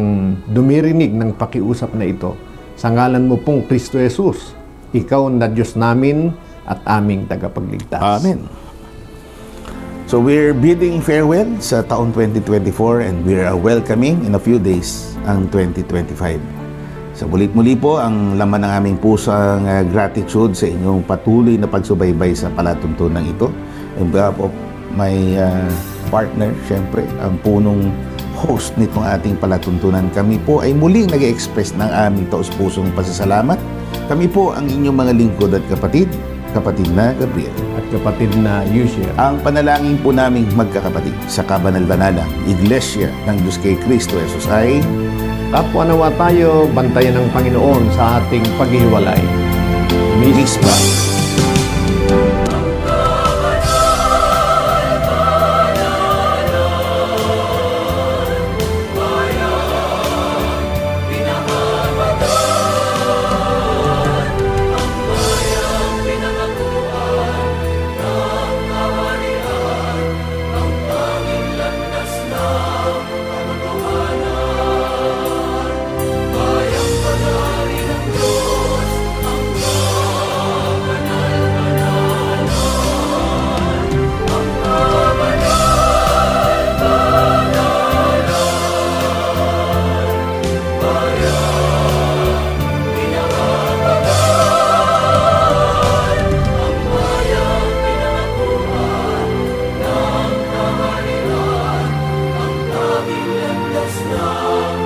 dumirinig ng pakiusap na ito. Sa ngalan mo pong Kristo Jesus, ikaw na Diyos namin at aming tagapagligtas.
Amen. So we're bidding farewell sa taong 2024 and we're welcoming in a few days ang 2025. So ulit-muli po ang laman ng aming pusang gratitude sa inyong patuloy na pagsubaybay sa palatuntunan ito. And po, my partner, syempre, ang punong host nitong ating palatuntunan. Kami po ay muling nag-express ng aming taus-pusong pasasalamat. Kami po ang inyong mga lingkod at kapatid na Gabriel.
At kapatid na Yusia.
Ang panalangin po naming magkakapatid sa kabanal-banalang Iglesia ng Diyos kay Kristo Jesus ay
Kapwa nawa tayo, bantayan ng Panginoon sa ating paghiwalay.
Mispa.
Ang tanging landas na